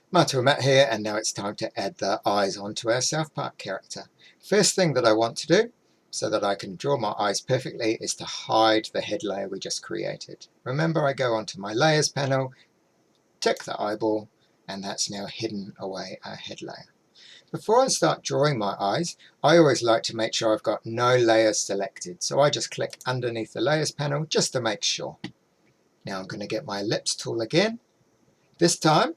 Matt here, and now it's time to add the eyes onto our South Park character. First thing that I want to do, so that I can draw my eyes perfectly, is to hide the head layer we just created. Remember, I go onto my layers panel, tick the eyeball, and that's now hidden away our head layer. Before I start drawing my eyes, I always like to make sure I've got no layers selected, so I just click underneath the layers panel just to make sure. Now I'm going to get my ellipse tool again. This time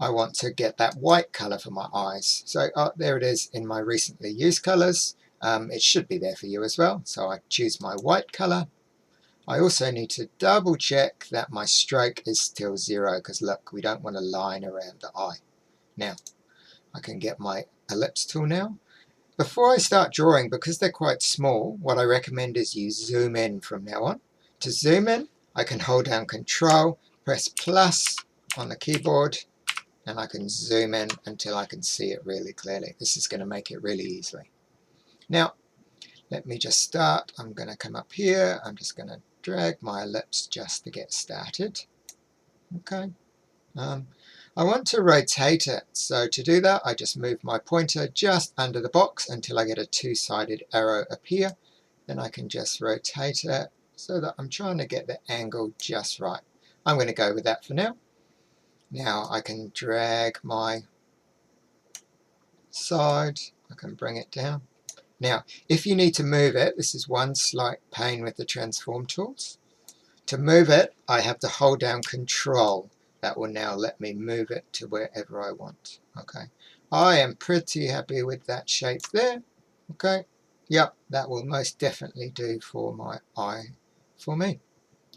I want to get that white color for my eyes. So there it is in my recently used colors. It should be there for you as well. So I choose my white color. I also need to double check that my stroke is still 0, because look, we don't want a line around the eye. Now I can get my ellipse tool now. Before I start drawing, because they're quite small, what I recommend is you zoom in from now on. To zoom in, I can hold down Control, press plus on the keyboard, and I can zoom in until I can see it really clearly. This is going to make it really easily. Now, let me just start. I'm going to come up here. I'm just going to drag my ellipse just to get started. Okay. I want to rotate it. So to do that, I just move my pointer just under the box until I get a two-sided arrow appear. Then I can just rotate it so that I'm trying to get the angle just right. I'm going to go with that for now. Now I can drag my side, I can bring it down. Now, if you need to move it, this is one slight pain with the transform tools. To move it, I have to hold down Control. That will now let me move it to wherever I want. Okay, I am pretty happy with that shape there. Okay, yep, that will most definitely do for my eye for me.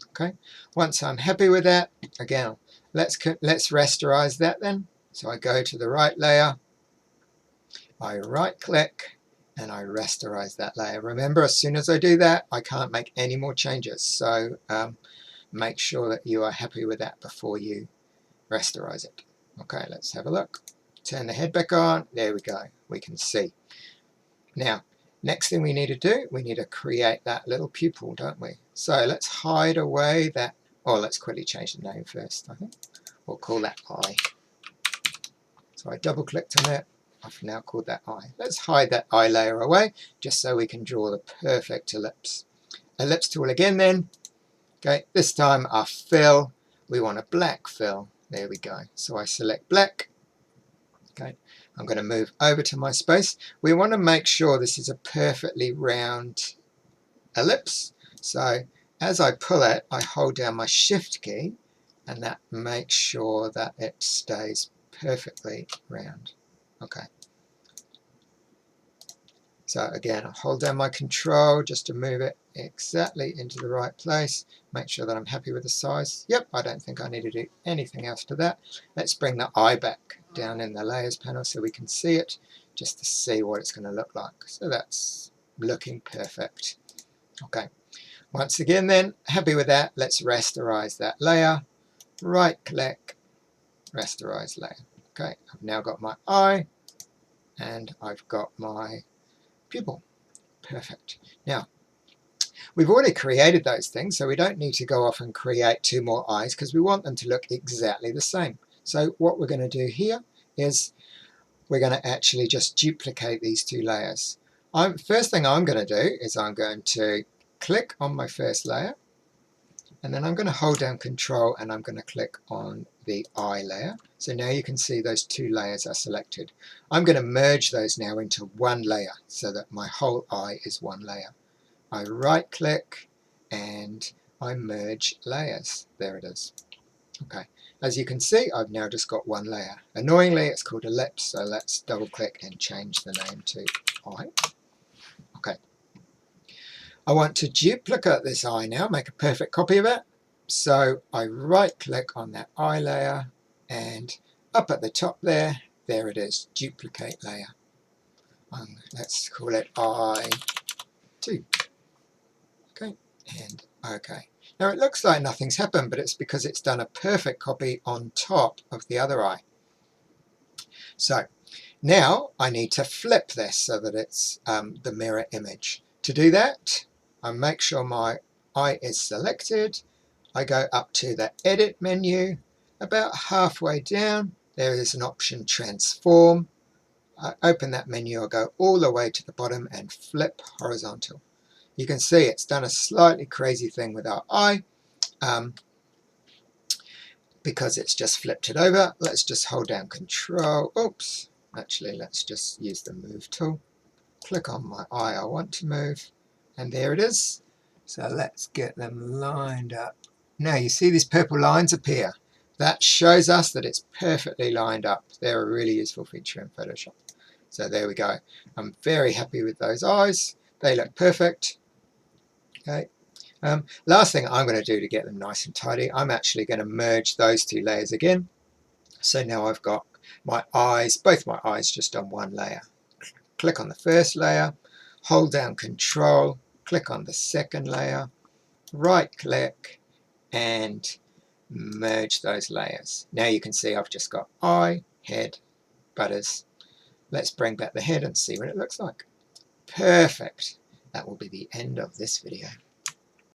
Okay, once I'm happy with that, again, let's rasterize that then. So I go to the right layer, I right click, and I rasterize that layer. Remember, as soon as I do that, I can't make any more changes. So make sure that you are happy with that before you rasterize it. Okay, let's have a look. Turn the head back on. There we go. We can see. Now, next thing we need to do, we need to create that little pupil, don't we? So let's hide away that, or let's quickly change the name first, I think. We'll call that eye. So I double clicked on it. I've now called that eye. Let's hide that eye layer away, just so we can draw the perfect ellipse. Ellipse tool again then. Okay, this time our fill, we want a black fill. There we go. So I select black. Okay, I'm going to move over to my space. We want to make sure this is a perfectly round ellipse. So as I pull it, I hold down my shift key, and that makes sure that it stays perfectly round. Okay. So again, I hold down my Control just to move it exactly into the right place. Make sure that I'm happy with the size. Yep, I don't think I need to do anything else to that. Let's bring the eye back down in the layers panel so we can see it, just to see what it's going to look like. So that's looking perfect. Okay, once again then, happy with that, let's rasterize that layer. Right click, rasterize layer. Okay, I've now got my eye and I've got my pupil. Perfect. Now, we've already created those things, so we don't need to go off and create 2 more eyes, because we want them to look exactly the same. So what we're going to do here is we're going to actually just duplicate these 2 layers. First thing I'm going to do is I'm going to click on my first layer, and then I'm going to hold down Control and I'm going to click on the eye layer. So now you can see those 2 layers are selected. I'm going to merge those now into one layer so that my whole eye is one layer. I right click and I merge layers. There it is. Okay, as you can see, I've now just got one layer. Annoyingly, it's called ellipse, so let's double click and change the name to eye. Okay, I want to duplicate this eye now, make a perfect copy of it. So I right click on that eye layer, and up at the top there it is, duplicate layer. Let's call it eye 2. Okay, and okay. Now it looks like nothing's happened, but it's because it's done a perfect copy on top of the other eye. So now I need to flip this so that it's the mirror image. To do that, I make sure my eye is selected. I go up to the edit menu, about halfway down, there is an option transform. I open that menu, I'll go all the way to the bottom and flip horizontal. You can see it's done a slightly crazy thing with our eye because it's just flipped it over. Let's just hold down control. Oops, actually let's just use the move tool. Click on my eye I want to move, and there it is. So let's get them lined up. Now you see these purple lines appear. That shows us that it's perfectly lined up. They're a really useful feature in Photoshop. So there we go. I'm very happy with those eyes. They look perfect. Okay. Last thing I'm going to do to get them nice and tidy, I'm actually going to merge those two layers again. So now I've got my eyes, both my eyes, just on one layer. Click on the first layer, hold down control, click on the second layer, right click and merge those layers. Now you can see I've just got eye, head, butters. Let's bring back the head and see what it looks like. Perfect. That will be the end of this video.